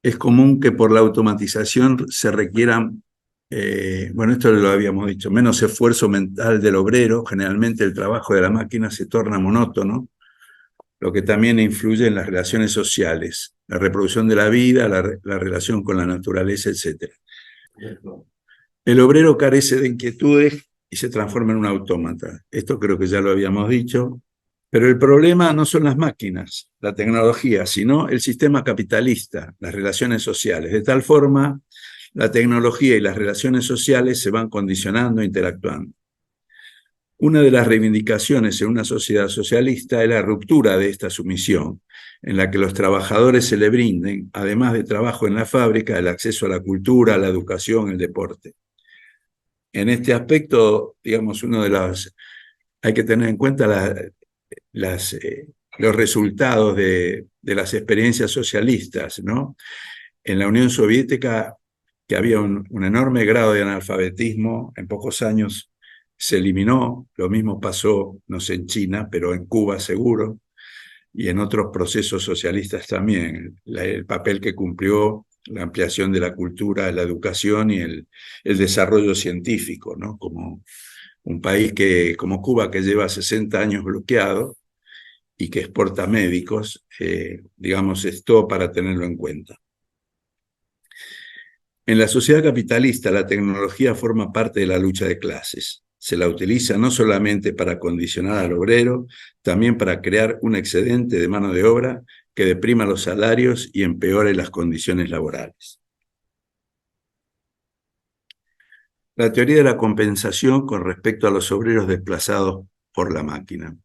es común que por la automatización se requieran, bueno, esto lo habíamos dicho, menos esfuerzo mental del obrero. Generalmente el trabajo de la máquina se torna monótono, lo que también influye en las relaciones sociales, la reproducción de la vida, la relación con la naturaleza, etc. El obrero carece de inquietudes y se transforma en un autómata. Esto creo que ya lo habíamos dicho. Pero el problema no son las máquinas, la tecnología, sino el sistema capitalista, las relaciones sociales. De tal forma, la tecnología y las relaciones sociales se van condicionando, interactuando. Una de las reivindicaciones en una sociedad socialista es la ruptura de esta sumisión, en la que los trabajadores se le brinden, además de trabajo en la fábrica, el acceso a la cultura, a la educación, el deporte. En este aspecto, digamos, hay que tener en cuenta las, los resultados de las experiencias socialistas, ¿no? En la Unión Soviética, que había un enorme grado de analfabetismo, en pocos años se eliminó. Lo mismo pasó, no sé, en China, pero en Cuba seguro, y en otros procesos socialistas también. El papel que cumplió la ampliación de la cultura, la educación y el desarrollo científico, ¿no? Como un país como Cuba, que lleva 60 años bloqueado y que exporta médicos, digamos, es todo para tenerlo en cuenta. En la sociedad capitalista, la tecnología forma parte de la lucha de clases. Se la utiliza no solamente para condicionar al obrero, también para crear un excedente de mano de obra que deprima los salarios y empeore las condiciones laborales. La teoría de la compensación con respecto a los obreros desplazados por la máquina.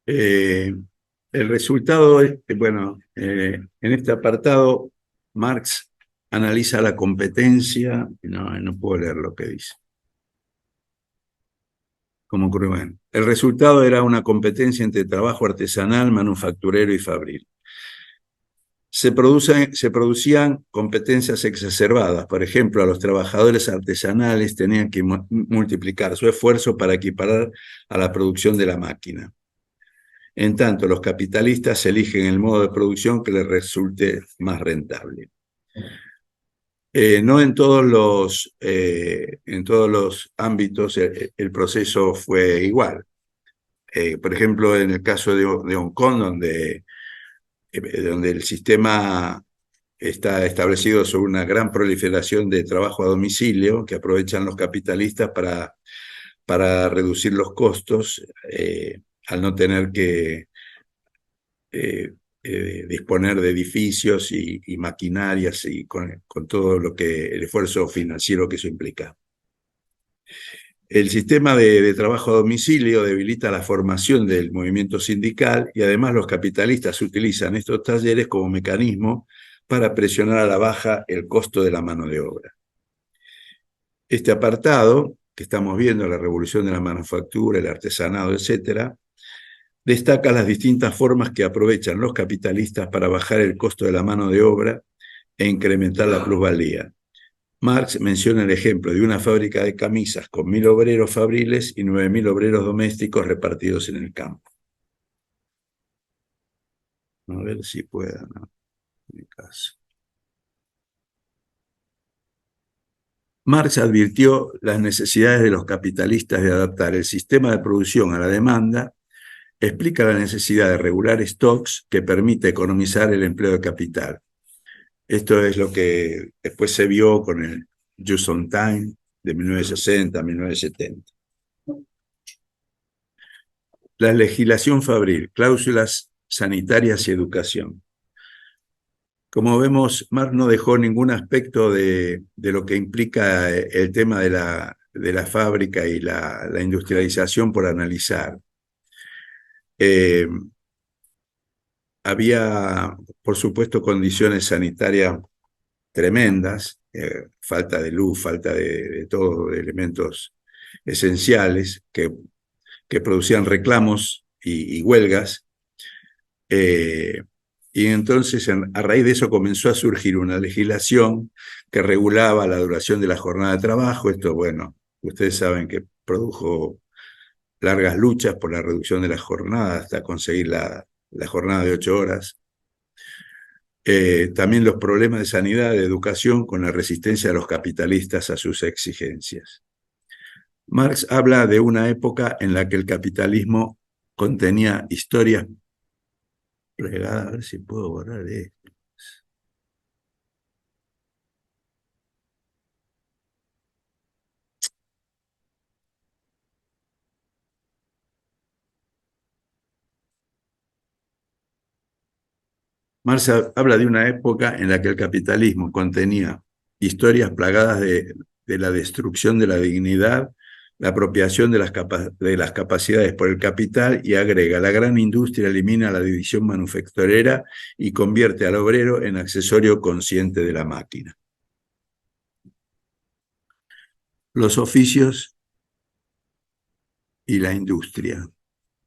El resultado es, bueno, en este apartado, Marx analiza la competencia, no puedo leer lo que dice. Como Cruven. El resultado era una competencia entre trabajo artesanal, manufacturero y fabril. Se producían competencias exacerbadas. Por ejemplo, a los trabajadores artesanales tenían que multiplicar su esfuerzo para equiparar a la producción de la máquina. En tanto, los capitalistas eligen el modo de producción que les resulte más rentable. No en todos los ámbitos el proceso fue igual. Por ejemplo, en el caso de Hong Kong, donde el sistema está establecido sobre una gran proliferación de trabajo a domicilio que aprovechan los capitalistas para reducir los costos al no tener que disponer de edificios y maquinarias y con todo el esfuerzo financiero que eso implica. El sistema de trabajo a domicilio debilita la formación del movimiento sindical y además los capitalistas utilizan estos talleres como mecanismo para presionar a la baja el costo de la mano de obra. Este apartado, que estamos viendo, la revolución de la manufactura, el artesanado, etc., destaca las distintas formas que aprovechan los capitalistas para bajar el costo de la mano de obra e incrementar la plusvalía. Marx menciona el ejemplo de una fábrica de camisas con 1.000 obreros fabriles y 9.000 obreros domésticos repartidos en el campo. A ver si puedo, ¿no? En mi caso. Marx advirtió las necesidades de los capitalistas de adaptar el sistema de producción a la demanda, explica la necesidad de regular stocks que permite economizar el empleo de capital. Esto es lo que después se vio con el Just on Time de 1960 a 1970. La legislación fabril, cláusulas sanitarias y educación. Como vemos, Marx no dejó ningún aspecto de lo que implica el tema de la fábrica y la industrialización por analizar. Había, por supuesto, condiciones sanitarias tremendas, falta de luz, falta de todos elementos esenciales que producían reclamos y huelgas. Y entonces, a raíz de eso, comenzó a surgir una legislación que regulaba la duración de la jornada de trabajo. Esto, bueno, ustedes saben que produjo largas luchas por la reducción de la jornada hasta conseguir la jornada de 8 horas. También los problemas de sanidad, de educación, con la resistencia de los capitalistas a sus exigencias. Marx habla de una época en la que el capitalismo contenía historias plegadas. A ver si puedo borrar esto. Marx habla de una época en la que el capitalismo contenía historias plagadas de la destrucción de la dignidad, la apropiación de las capacidades por el capital, y agrega: la gran industria elimina la división manufacturera y convierte al obrero en accesorio consciente de la máquina. Los oficios y la industria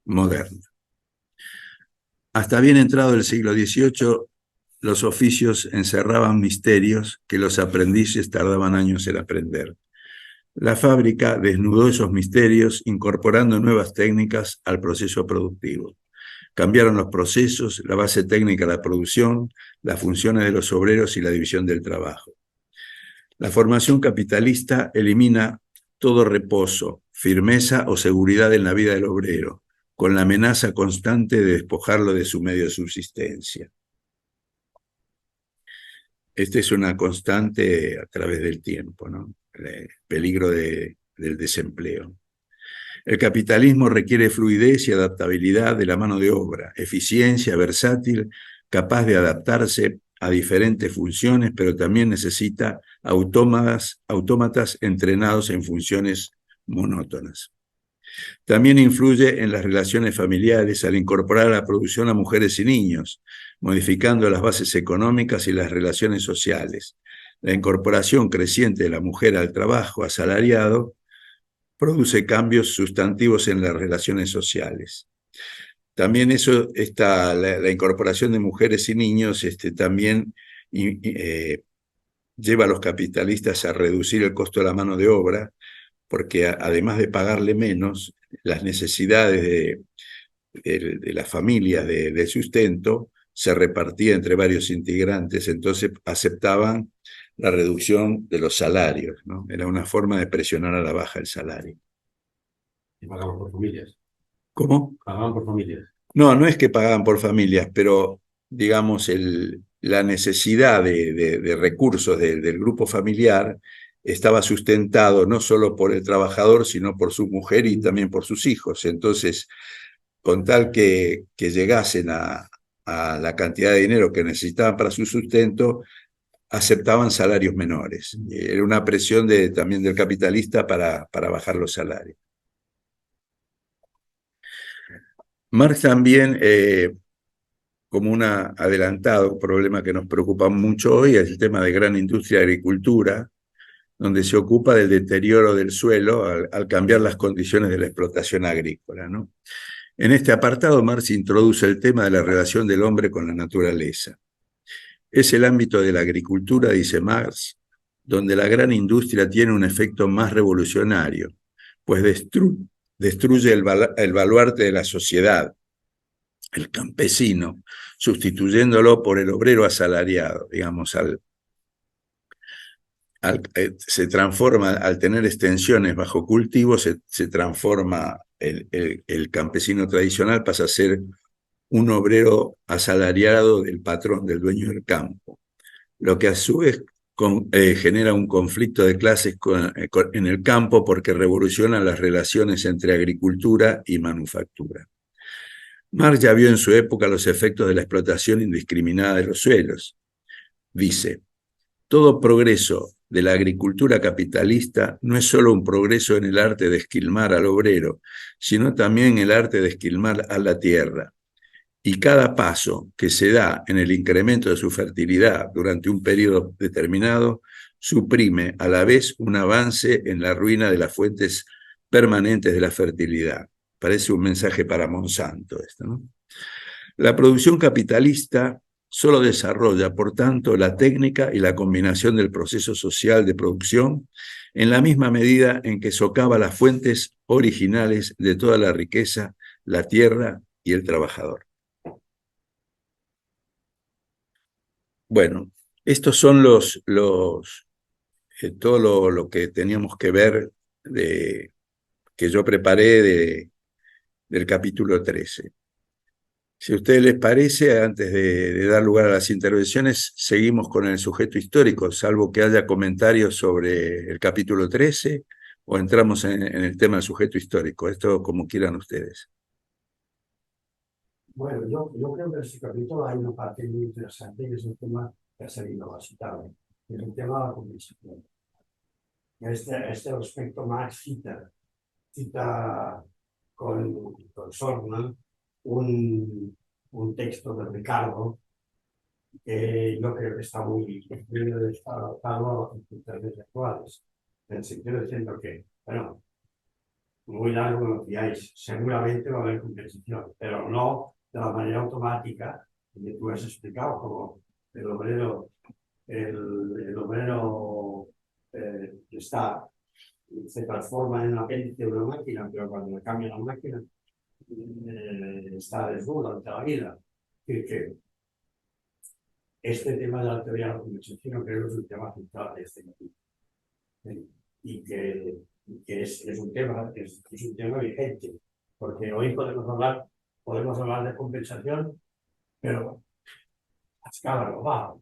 moderna. Hasta bien entrado el siglo XVIII, los oficios encerraban misterios que los aprendices tardaban años en aprender. La fábrica desnudó esos misterios, incorporando nuevas técnicas al proceso productivo. Cambiaron los procesos, la base técnica de la producción, las funciones de los obreros y la división del trabajo. La formación capitalista elimina todo reposo, firmeza o seguridad en la vida del obrero, con la amenaza constante de despojarlo de su medio de subsistencia. Esta es una constante a través del tiempo, ¿no? El peligro del desempleo. El capitalismo requiere fluidez y adaptabilidad de la mano de obra, eficiencia, versátil, capaz de adaptarse a diferentes funciones, pero también necesita autómatas entrenados en funciones monótonas. También influye en las relaciones familiares al incorporar a la producción a mujeres y niños, modificando las bases económicas y las relaciones sociales. La incorporación creciente de la mujer al trabajo asalariado produce cambios sustantivos en las relaciones sociales. También la incorporación de mujeres y niños también lleva a los capitalistas a reducir el costo de la mano de obra, porque además de pagarle menos, las necesidades de las familias de sustento se repartían entre varios integrantes, entonces aceptaban la reducción de los salarios, ¿no? Era una forma de presionar a la baja el salario. Y pagaban por familias. ¿Cómo? Pagaban por familias. No, no es que pagaban por familias, pero digamos la necesidad de recursos del grupo familiar estaba sustentado no solo por el trabajador, sino por su mujer y también por sus hijos. Entonces, con tal que llegasen a la cantidad de dinero que necesitaban para su sustento, aceptaban salarios menores. Era una presión también del capitalista para bajar los salarios. Marx también, como un adelantado, un problema que nos preocupa mucho hoy, es el tema de gran industria de agricultura, donde se ocupa del deterioro del suelo al cambiar las condiciones de la explotación agrícola, ¿no? En este apartado, Marx introduce el tema de la relación del hombre con la naturaleza. Es el ámbito de la agricultura, dice Marx, donde la gran industria tiene un efecto más revolucionario, pues destruye el baluarte de la sociedad, el campesino, sustituyéndolo por el obrero asalariado, digamos, se transforma, al tener extensiones bajo cultivo, se transforma el campesino tradicional, pasa a ser un obrero asalariado del patrón, del dueño del campo, lo que a su vez genera un conflicto de clases en el campo, porque revoluciona las relaciones entre agricultura y manufactura. Marx ya vio en su época los efectos de la explotación indiscriminada de los suelos. Dice: todo progreso de la agricultura capitalista no es solo un progreso en el arte de esquilmar al obrero, sino también el arte de esquilmar a la tierra. Y cada paso que se da en el incremento de su fertilidad durante un periodo determinado suprime a la vez un avance en la ruina de las fuentes permanentes de la fertilidad. Parece un mensaje para Monsanto esto, ¿no? La producción capitalista solo desarrolla, por tanto, la técnica y la combinación del proceso social de producción en la misma medida en que socava las fuentes originales de toda la riqueza, la tierra y el trabajador. Bueno, estos son todo lo que teníamos que ver que yo preparé del capítulo 13. Si a ustedes les parece, antes de dar lugar a las intervenciones, seguimos con el sujeto histórico, salvo que haya comentarios sobre el capítulo 13, o entramos en el tema del sujeto histórico. Esto como quieran ustedes. Bueno, yo creo que en este capítulo hay una parte muy interesante, que es el tema que ha salido citado, que es el tema de la conversación. Este respecto Marx cita con Sorna un texto de Ricardo que yo creo que está muy bien adaptado a las circunstancias actuales, en el sentido diciendo que, bueno, muy largo lo fiáis, seguramente va a haber compensación, pero no de la manera automática que tú has explicado, como el obrero, el obrero se transforma en un apéndice de una máquina, pero cuando le cambia la máquina está desnudo ante la vida. Que este tema de la teoría de la compensación creo que es un tema central de este capítulo. Y que es un tema vigente, porque hoy podemos hablar de compensación, pero a escala global.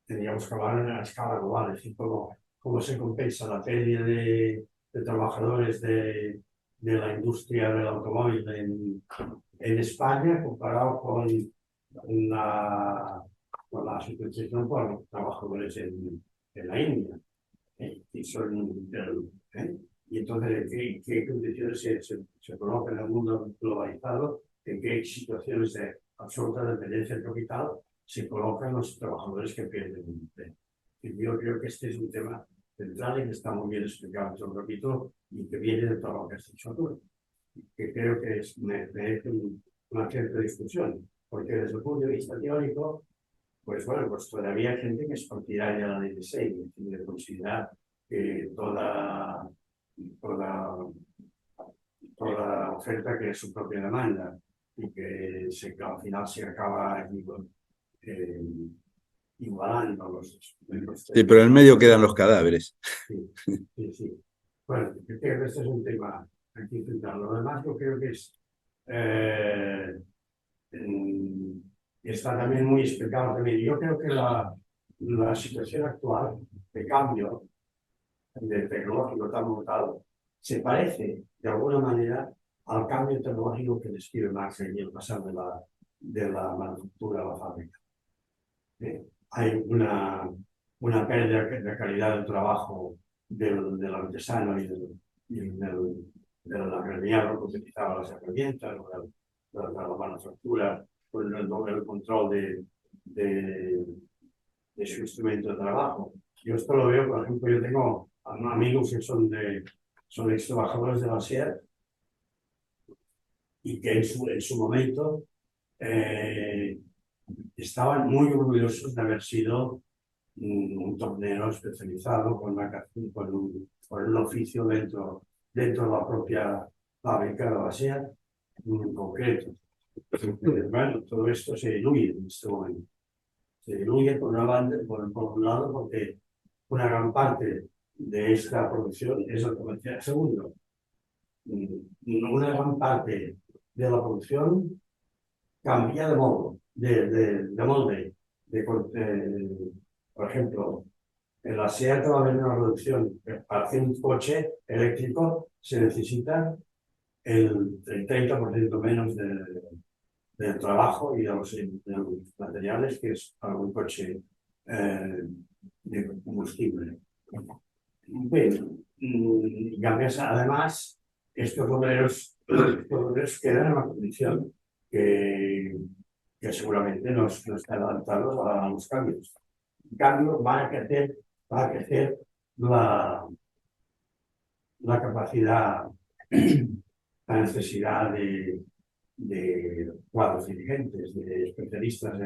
Tendríamos que hablar a escala global, es decir, cómo se compensa la pérdida de trabajadores de la industria del automóvil en España comparado con la situación por los trabajadores en la India. Y entonces, ¿en qué condiciones se coloca en el mundo globalizado? ¿En qué situaciones de absoluta dependencia del capital se colocan los trabajadores que pierden el empleo? Y yo creo que este es un tema central y que está muy bien explicado en el capítulo y que viene de todo lo que has dicho tú. Que creo que merece una cierta discusión, porque desde el punto de vista teórico, pues bueno, pues todavía hay gente que es partidaria de la ley de Sey, de considerar que toda oferta que es su propia demanda y que al final se acaba igualando los Sí, pero en el medio quedan los cadáveres. Sí, sí, sí. Bueno, yo creo que este es un tema aquí central. Lo demás yo creo que está también muy explicado también. Yo creo que la situación actual de cambio de tecnológico tan brutal se parece de alguna manera al cambio tecnológico que describe Marx en el pasado de la manufactura a la fábrica. Hay una pérdida de calidad del trabajo del artesano y del agremiado que utilizaba las herramientas, de la manufactura, con el control de su instrumento de trabajo. Yo esto lo veo, por ejemplo, yo tengo amigos que son ex trabajadores de la SEAT y que en su momento estaban muy orgullosos de haber sido un tornero especializado con un oficio dentro de la propia fábrica de la SEAT en concreto. Bueno, todo esto se diluye en este momento. Se diluye por un lado porque una gran parte de esta producción es el comercial. Segundo, una gran parte de la producción cambia de modo, de molde. Por ejemplo, en la SEAT va a haber una reducción. Para hacer un coche eléctrico se necesita el 30% menos del trabajo y de los materiales que es para un coche de combustible. Bueno, además, estos obreros quedan en una condición que seguramente no están adaptados a los cambios. En cambio, va a crecer la capacidad, la necesidad de cuadros dirigentes, de especialistas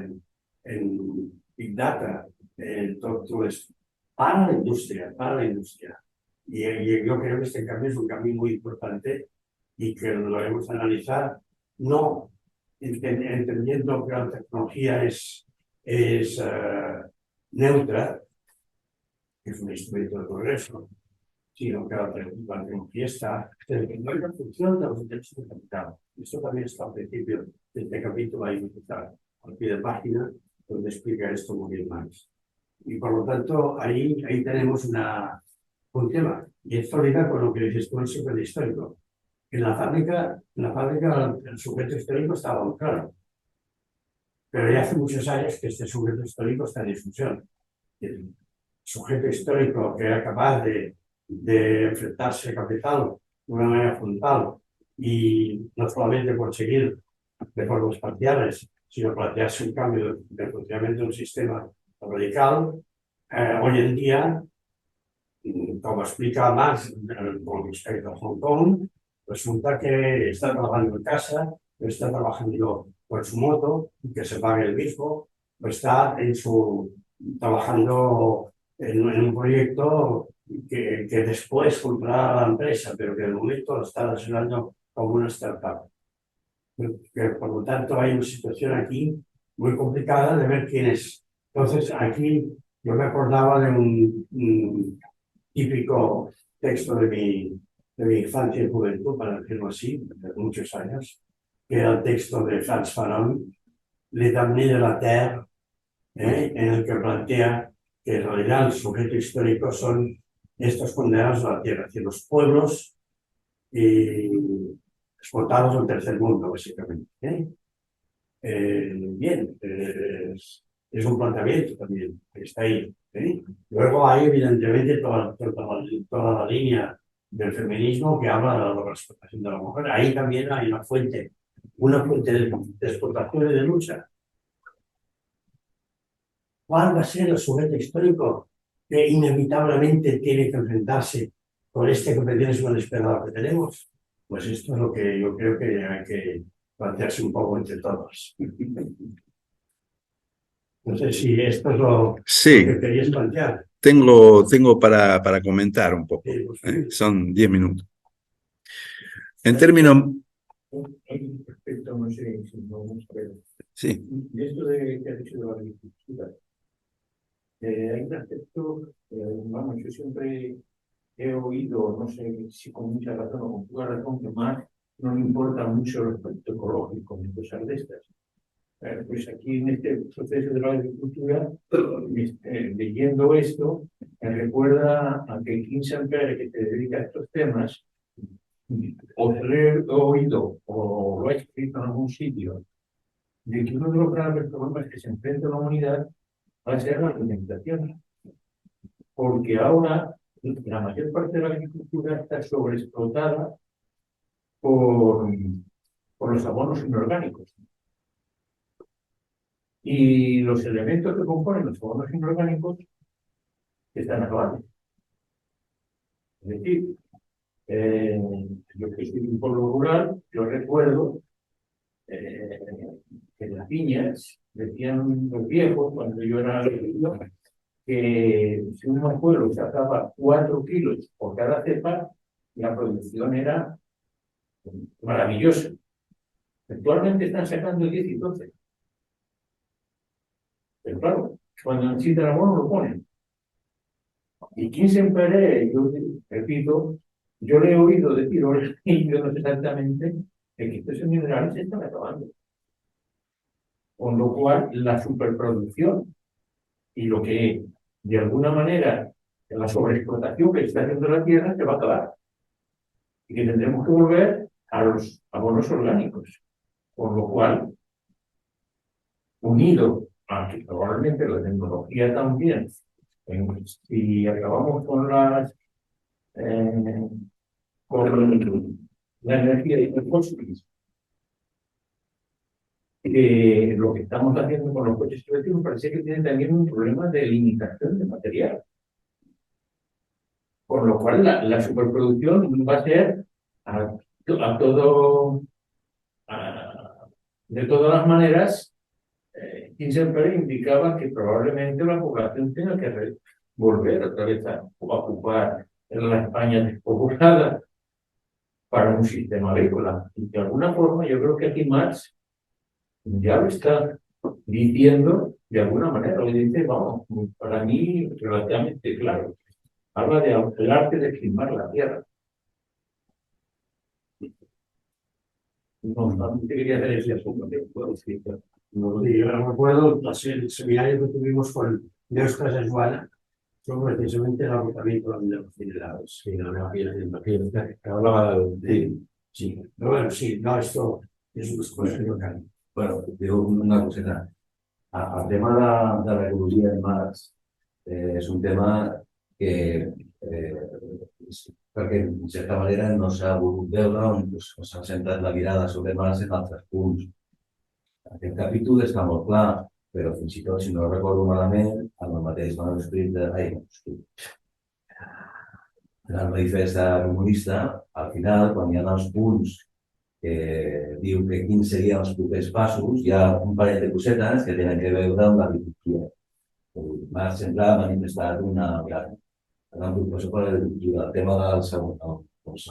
en Big Data, en todo esto, para la industria. Y yo creo que este cambio es un cambio muy importante y que lo debemos analizar, no entendiendo que la tecnología es es neutra, que es un instrumento de progreso, sino que la tecnología está dependiendo de la función de los derechos de capital. Esto también está al principio de este capítulo, hay que estar al pie de página, donde explica esto muy bien más. Y por lo tanto, ahí tenemos un tema. Y esto liga con lo que dices tú, el sujeto histórico. En la fábrica el sujeto histórico estaba muy claro. Pero ya hace muchos años que este sujeto histórico está en discusión. El sujeto histórico que era capaz de enfrentarse al capital de una manera frontal y no solamente conseguir reformas parciales, sino plantearse un cambio de funcionamiento de un sistema radical, hoy en día, como explica Marx con respecto a Hong Kong, resulta que está trabajando en casa, está trabajando por su moto, que se pague el mismo, está trabajando en un proyecto que después comprará la empresa, pero que de momento lo está relacionando como una startup. Que, por lo tanto, hay una situación aquí muy complicada de ver quién es. Entonces, aquí yo me acordaba de un típico texto de mi infancia y juventud, para decirlo así, de muchos años, que era el texto de Frantz Fanon, Les damnés de la Terre, en el que plantea que en realidad el sujeto histórico son estos condenados a la tierra, es decir, los pueblos exportados al tercer mundo, básicamente. Bien, es un planteamiento también que está ahí. Luego hay, evidentemente, toda la línea del feminismo que habla de la explotación de la mujer. Ahí también hay una fuente de explotación y de lucha. ¿Cuál va a ser el sujeto histórico que inevitablemente tiene que enfrentarse con este capitalismo inesperado que tenemos? Pues esto es lo que yo creo que hay que plantearse un poco entre todos. No sé si esto es lo que querías plantear. Tengo para comentar un poco. Son 10 minutos. En términos... Respecto, no sé si no vamos a ver. Sí. Y esto de que has dicho de la agricultura, hay un aspecto, vamos, yo siempre he oído, no sé si con mucha razón o con poca razón, que más no me importa mucho el aspecto ecológico ni cosas de estas. Pues aquí en este proceso de la agricultura, leyendo esto, me recuerda a que King Sampere, que se dedica a estos temas, o lo he oído o lo he escrito en algún sitio, de que uno de los grandes problemas que se enfrenta a la humanidad va a ser la alimentación. Porque ahora la mayor parte de la agricultura está sobreexplotada por los abonos inorgánicos. Y los elementos que componen los abonos inorgánicos están acabando. Es decir, yo que soy de un pueblo rural, yo recuerdo que en las viñas decían los viejos, cuando yo era niño, que si un pueblo sacaba 4 kilos por cada cepa, la producción era maravillosa. Actualmente están sacando 10 y 12. Pero claro, cuando necesitan abono lo ponen. Y quién siempre, yo repito, yo le he oído decir, y yo no sé exactamente, que estos minerales se están acabando. Con lo cual, la superproducción y lo que, de alguna manera, la sobreexplotación que está haciendo la tierra se va a acabar. Y que tendremos que volver a los abonos orgánicos. Con lo cual, unido a que probablemente la tecnología también, si acabamos con la energía de los fósiles, lo que estamos haciendo con los coches eléctricos parece que tiene también un problema de limitación de material. Por lo cual la superproducción va a ser de todas las maneras. Siempre indicaba que probablemente la población tenga que volver otra vez a ocupar en la España despoblada para un sistema agrícola. Y de alguna forma yo creo que aquí Marx ya lo está diciendo de alguna manera lo dice, vamos, para mí relativamente claro. Habla del arte de filmar la tierra. No, solamente quería hacer ese asunto. No, yo no recuerdo el seminario que tuvimos con Neus Casajuana sobre precisamente el agotamiento de los minerales. Sí, no me imagino que hablaba Sí, pero bueno, sí, no, esto es una cosa que cambia. Bueno, digo una coseta. El tema de l'ecologia de Marx és un tema que, perquè en certa manera no s'ha volgut veure on s'ha centrat la mirada sobre Marx en altres punts. Aquest capítol està molt clar, però fins i tot, si no recordo malament, en el mateix manuscrit en el manifest comunista, al final, quan hi ha els punts que diu que quins serien els propers passos, hi ha un parell de cosetes que tenen que veure amb l'agricultura. Marx sempre ha manifestat una gran preocupació per l'agricultura. El tema dels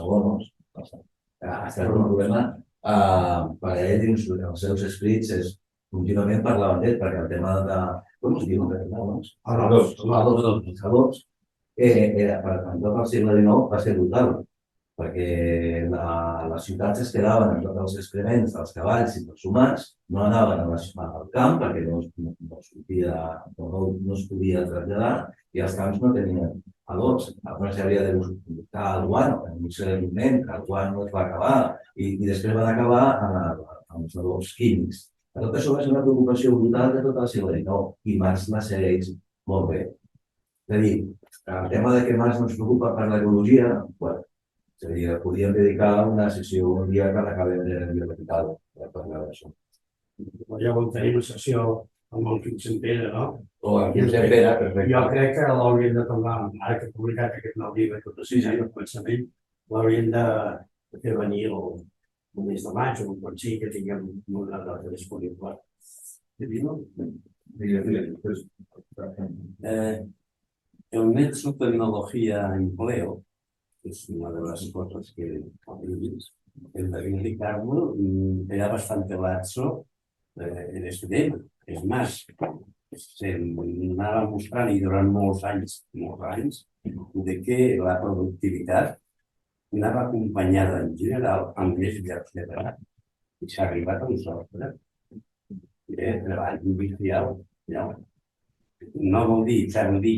abonos ha estat un problema per a ell dins els seus escrits és contínuament parlaven d'ell, perquè el tema de... Com es diu? Els adobs, en tot el segle XIX va ser brutal, perquè les ciutats es quedaven amb tots els excrements dels cavalls i dels humans, no anaven al camp perquè no es podia traslladar i els camps no tenien adobs. Aleshores s'havia de buscar el guano, en un cert moment, el guano es va acabar i després van acabar amb els adobs químics. Tot això va ser una preocupació brutal de tot el segle XIX i Marx la segueix molt bé. És a dir, el tema de que Marx no es preocupa per l'ecologia, podríem dedicar una sessió un dia que l'acabem de bibliotecal per parlar d'això. Ja vam tenir una sessió amb el Vincent Pere, no? O amb Vincent Pere, perfecte. Jo crec que l'hauríem de parlar, ara que ha publicat aquest nou llibre, que tot el pensament, l'hauríem de fer venir el mes de maig o quan sigui que tinguem una data disponible. El nexo tecnología-empleo es una de las cosas que el David Ricardo era bastante laxo en este tema. Es más, se anava mostrant i durant molts anys, de que la productivitat anava acompanyada en general amb més llocs de treball. I s'ha arribat a un sostre de treball industrial. No vol dir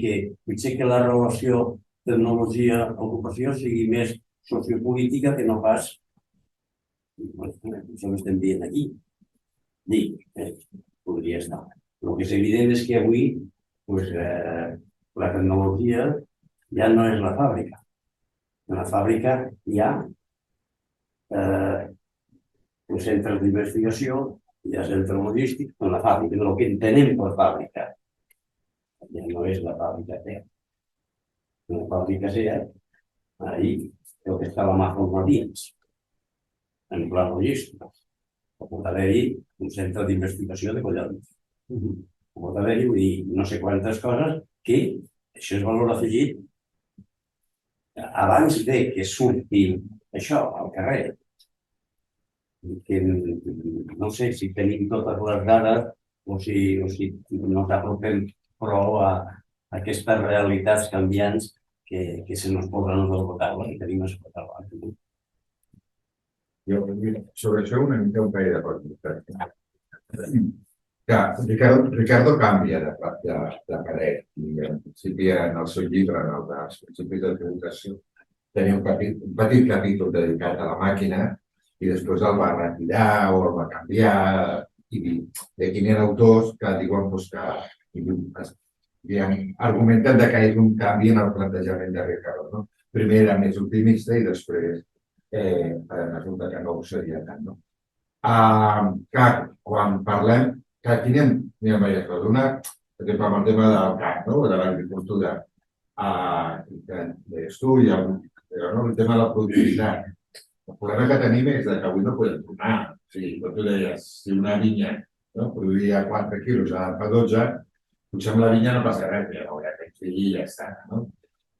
que potser que la relació tecnologia-ocupació sigui més sociopolítica que no pas això que estem dient aquí. Podria estar. El que és evident és que avui la tecnologia ja no és la fàbrica. En la fàbrica hi ha centres d'investigació, hi ha centres logístics, en la fàbrica, el que entenem per fàbrica. Ja no és la fàbrica que en la fàbrica SEAT, ahí creo que estaba más dins, en pla logístic. Pot haver-hi un centre d'investigació de collons. Pot haver-hi no sé quantes coses que això és valor afegit abans de que surti això al carrer. No sé si tenim totes les dades o si no s'apropem prou a aquestes realitats canviants que se nos posen al taula i tenim a sobre taula. Jo, sobre això una mica un parell de coses. Ricardo canvia de parer. En principi, en el seu llibre, en els principis de tributació, tenia un petit capítol dedicat a la màquina i després el va retirar o el va canviar. I aquí n'hi ha autors que diuen que argumenten que és un canvi en el plantejament de Ricardo. Primer era més optimista i després resulta que no ho seria tant. Quan parlem, que aquí n'hi ha diverses coses. Una, per exemple, amb el tema del camp, de l'agricultura, d'estudi, el tema de la productivitat. El problema que tenim és que avui no podem tornar. O sigui, com tu deies, si una vinya produïa 4 quilos, ara fa 12, potser amb la vinya no passa res, ja veurà que aquí ja està.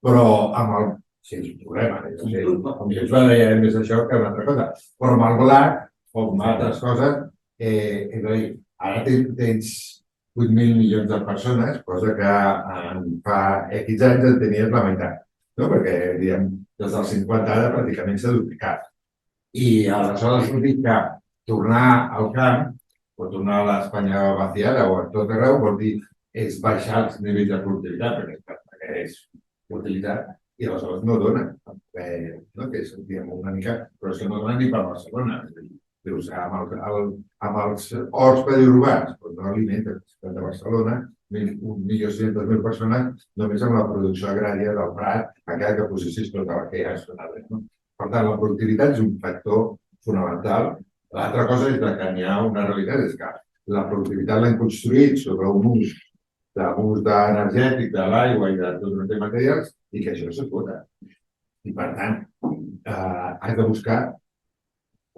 Però amb el... Sí, és un problema. Jo us deia més això que una altra cosa. Però amb el blat o amb altres coses, és a dir, ara tens 8.000 milions de persones, cosa que fa X anys en tenies la meitat, no? Perquè, diguem, des dels 50 ara pràcticament s'ha duplicat. I aleshores vol dir que tornar al camp, o tornar a l'Espanya vaciada o a tot arreu, vol dir és baixar els nivells de productivitat, perquè és utilitat, i aleshores no dona. No? Que és, diguem, una mica, però és que no dona ni per Barcelona. Dius, amb els horts periurbans, doncs no alimenten. De Barcelona, 1.600.000 persones només amb la producció agrària del Prat, encara que processis tota la que ja és sonada. No? Per tant, la productivitat és un factor fonamental. L'altra cosa és que n'hi ha una realitat, és que la productivitat l'hem construït sobre un ús energètic de l'aigua i de tot un de materials i que això s'esgota. I per tant, has de buscar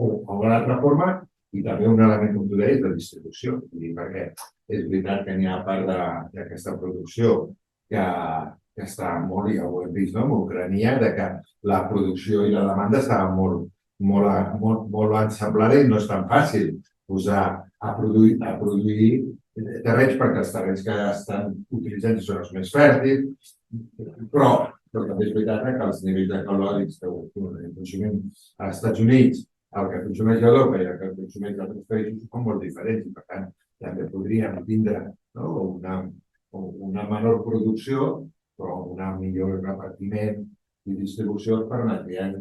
una altra forma i també un element, com tu deies, de distribució. Perquè és veritat que n'hi ha part d'aquesta producció que està molt, ja ho hem vist, no? En Ucrania, que la producció i la demanda estaven molt ensamblada i no és tan fàcil posar a produir terrenys perquè els terrenys que estan utilitzant són els més fèrtils, però també és veritat que els nivells de calòrics que consumim als Estats Units, el que consumeix a Europa i el que consumeix a altres països són molt diferents i per tant també podríem tindre una menor producció però un millor repartiment i distribució permetria que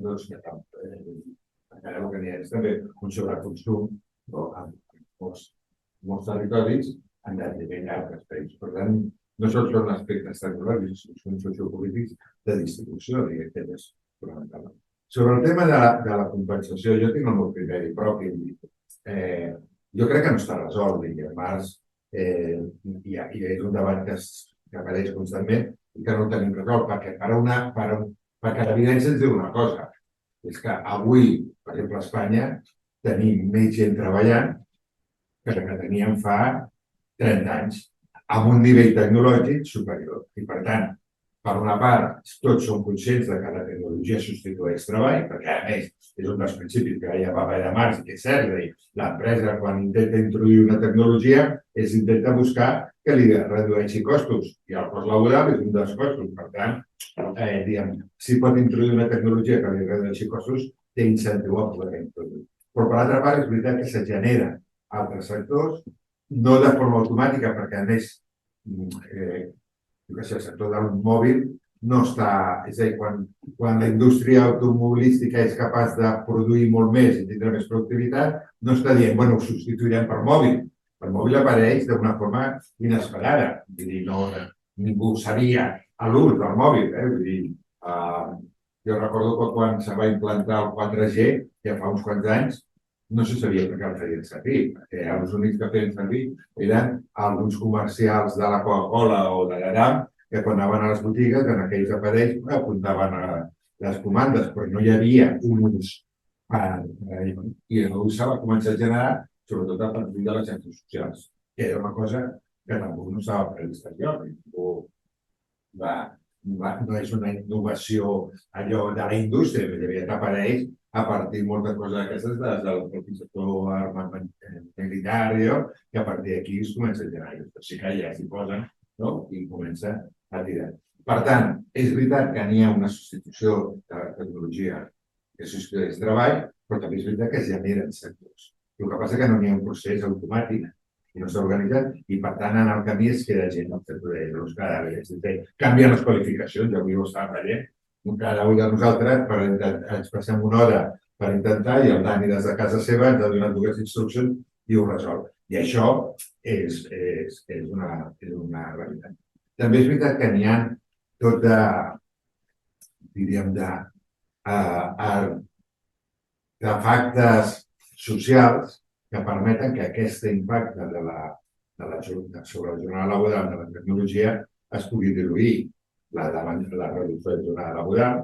encara el que n'hi ha és també un sobreconsum en molts territoris en detriment d'altres països. Per tant, no són aspectes tecnològics, són sociopolítics de distribució i aquest és fonamental. Sobre el tema de la compensació, jo tinc el meu criteri propi. Jo crec que no està resolt i a més és un debat que apareix constantment i que no el tenim resolt perquè l'evidència ens diu una cosa, és que avui, per exemple, a Espanya tenim més gent treballant que la que teníem fa 30 anys, amb un nivell tecnològic superior. I per tant, per una part, tots som conscients que la tecnologia substitueix treball, perquè a més és un dels principis que deia Papa de Marx, que és cert, l'empresa quan intenta introduir una tecnologia intenta buscar que li redueixi costos i el cost laboral és un dels costos. Per tant, si pot introduir una tecnologia que li redueixi costos, té incentiu a poder introduir. Però per altra part és veritat que se generen altres sectors, no de forma automàtica, perquè a més el sector del mòbil no està... És a dir, quan la indústria automobilística és capaç de produir molt més i tindre més productivitat, no està dient, bueno, ho substituirem per mòbil. El mòbil apareix d'una forma inesperada. Vull dir, ningú sabia l'ús del mòbil. Vull dir, jo recordo que quan se va implantar el 4G, ja fa uns quants anys, no se sabia per què el feien servir, perquè els únics que feien servir eren alguns comercials de la Coca-Cola o de l'Aram que quan anaven a les botigues, en aquells aparells, apuntaven a les comandes, però no hi havia un ús. I l'ús se va començar a generar, sobretot a partir de les xarxes socials, que era una cosa que tampoc no estava prevista enlloc. No és una innovació allò de la indústria, hi havia aparells a partir de moltes coses d'aquestes del sector militar que a partir d'aquí es comença a generar. Sí que ja s'hi posen i comença a tirar. Per tant, és veritat que n'hi ha una substitució de la tecnologia que substitueix treball, però també és veritat que es generen sectors. El que passa és que no n'hi ha un procés automàtic i no s'ha organitzat i per tant en el camí es queda gent al sector cada dia. Canvien les qualificacions, avui ho estava veient. Cada un de nosaltres ens passem una hora per intentar i el Dani des de casa seva ens ha donat dues instruccions i ho resol. I això és una realitat. També és veritat que n'hi ha tot diríem, de factors socials que permeten que aquest impacte sobre la jornada laboral de la tecnologia es pugui diluir. La reducció de jornada laboral,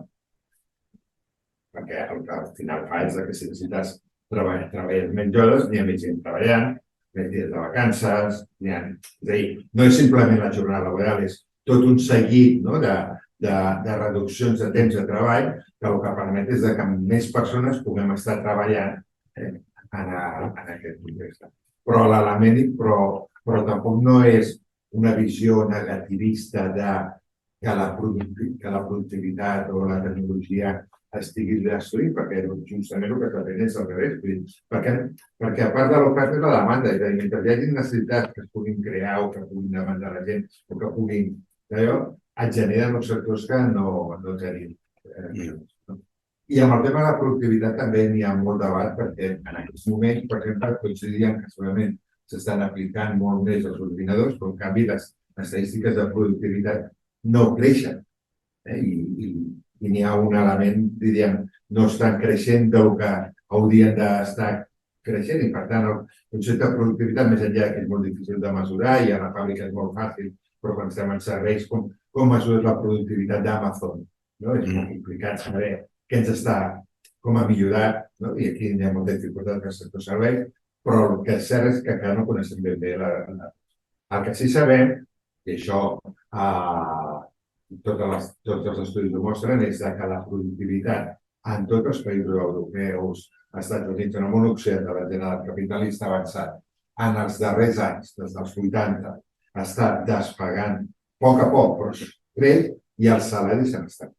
perquè el que al final fa és que si necessites treballar menys hores, n'hi ha més gent treballant, més dies de vacances, és a dir, no és simplement la jornada laboral, és tot un seguit de reduccions de temps de treball que el que permet és que més persones puguem estar treballant en aquest context. Però però tampoc no és una visió negativista de que la productivitat o la tecnologia estigui destruint, perquè justament el que està fent és al revés. Perquè a part de l'oferta és la demanda, és a dir, mentre hi hagi necessitats que es puguin crear o que puguin demandar la gent o que puguin allò, et generen uns sectors que no tenim. I amb el tema de la productivitat també n'hi ha molt debat, perquè en aquests moments, per exemple, tots diríem que segurament s'estan aplicant molt més els ordinadors, però en canvi les estadístiques de productivitat no creixen. I n'hi ha un element, diríem, no estan creixent del que haurien d'estar creixent i, per tant, el concepte de productivitat, més enllà que és molt difícil de mesurar i a la fàbrica és molt fàcil, però quan estem en serveis, com mesures la productivitat d'Amazon? És molt complicat saber què ens està, com ha millorat, i aquí hi ha molta dificultat en el sector serveis, però el que és cert és que encara no coneixem ben bé el que sí sabem, i això tots els estudis ho mostren, és que la productivitat en tots els països europeus, Estats Units, en el món occidental, en general capitalista avançat, en els darrers anys, des dels 80, està despegant a poc, però creix i els salaris s'han estancats.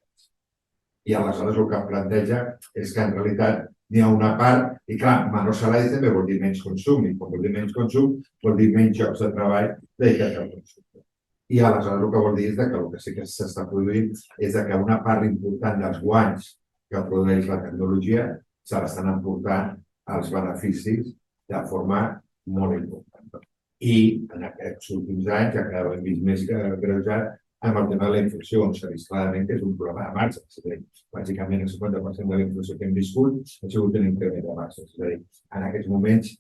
I aleshores el que em planteja és que en realitat n'hi ha una part, i clar, menor salari també vol dir menys consum, i quan vol dir menys consum vol dir menys llocs de treball dedicats al consum. I aleshores el que vol dir és que el que sí que s'està produint és que una part important dels guanys que produeix la tecnologia se l'estan emportant als beneficis de forma molt important. I en aquests últims anys encara ho hem vist més greujat amb el tema de la inflació, on s'ha vist clarament que és un problema de marxa. Bàsicament el 50% de la inflació que hem viscut ha sigut un increment de marxa. És a dir, en aquests moments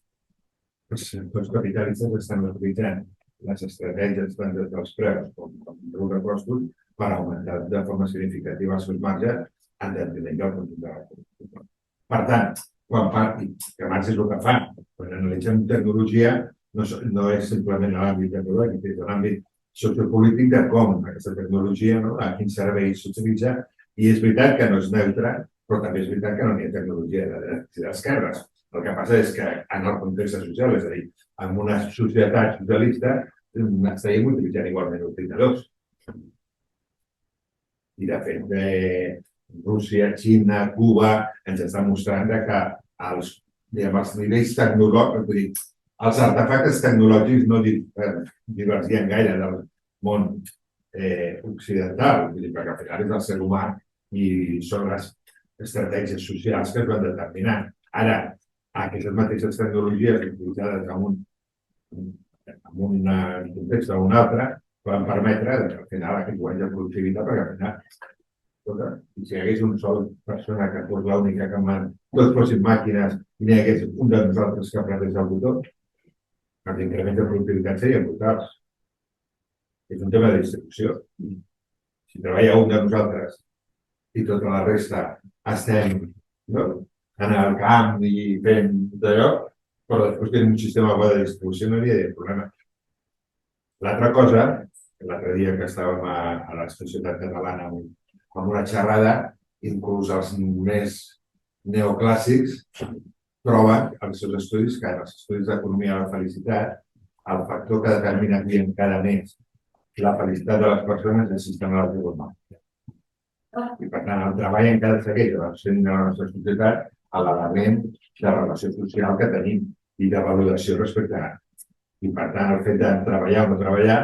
els capitalistes estan utilitzant les estratègies tant dels preus com dels recostos per augmentar de forma significativa els seus marges en detriment del conjunt de la producció. Per tant, quan parli, que Marx és el que fa, quan analitzem tecnologia, no és simplement a l'àmbit tecnològic, és a l'àmbit sociopolític de com aquesta tecnologia, a quins serveis s'utilitza, i és veritat que no és neutre, però també és veritat que no hi ha tecnologia de drets i d'esquerres. El que passa és que en el context social, és a dir, en una societat socialista, estaríem utilitzant igualment ordinadors. I de fet, Rússia, Xina, Cuba, ens estan mostrant que els nivells tecnològics, els artefactes tecnològics no divergien gaire del món occidental, perquè al final és el ser humà i són les estratègies socials que es van determinar. Ara, aquestes mateixes tecnologies utilitzades en un context o un altre poden permetre que al final aquest guany de productivitat, perquè al final, si hi hagués una sola persona que fos l'única que tots fossin màquines i n'hi hagués un de nosaltres que apretés el botó, els increments de productivitat serien brutals. És un tema de distribució. Si treballa un de nosaltres i tota la resta estem en el camp i fent d'allò, però després tenim un sistema de distribució, no hi havia problema. L'altra cosa, l'altre dia que estàvem a la Societat Catalana amb una xerrada, inclús els més neoclàssics troben als seus estudis que en els estudis d'economia de la felicitat el factor que determina cada mes la felicitat de les persones és el sistema de la I per tant, el treball encara segueix sent de la nostra societat a l'element de relació social que tenim i de valoració respecte a. I per tant, el fet de treballar o no treballar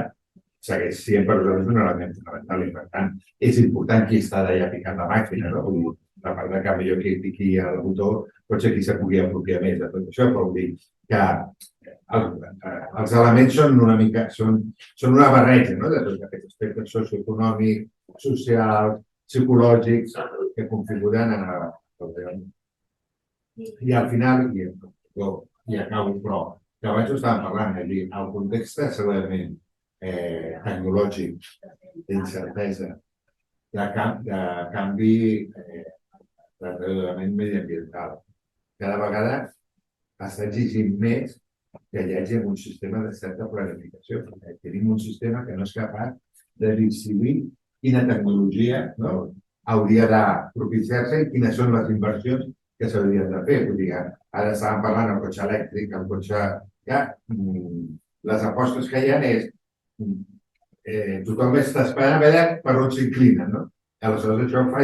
segueix sent per nosaltres un element fonamental i per tant és important qui està d'allà picant la màquina, la part de canvi jo que piqui el botó pot ser qui se pugui apropiar més de tot això, però vull dir que els elements són una mica, són una barreja de tots aquests aspectes socioeconòmics, socials, psicològics que configuren el I al final, i acabo, però que abans ho estàvem parlant, és a dir, el context segurament tecnològic, d'incertesa, de canvi de deteriorament mediambiental. Cada vegada està exigint més que hi hagi un sistema de certa planificació. Tenim un sistema que no és capaç de decidir quina tecnologia hauria de propiciar-se i quines són les inversions que s'haurien de fer. Vull dir, ara estàvem parlant del cotxe elèctric, el cotxe les apostes que hi ha és tothom està esperant a veure per on s'inclinen, no? Aleshores això fa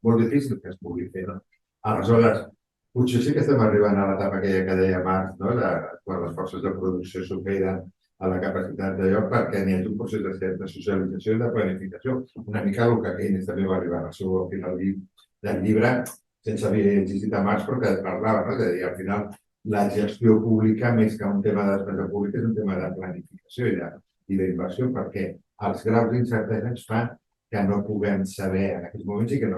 molt difícil que es pugui fer, no? Aleshores, potser sí que estem arribant a l'etapa aquella que deia Marx, no? Quan les forces de producció superen a la capacitat d'allò perquè n'hi ha un procés de socialització i de planificació. Una mica el que Keynes també va arribar al seu final del llibre, sense haver existit a Marx, però que parlava, no? És a dir, al final, la gestió pública, més que un tema de despesa pública, és un tema de planificació i d'inversió, perquè els graus d'incertesa ens fan que no puguem saber en aquests moments i que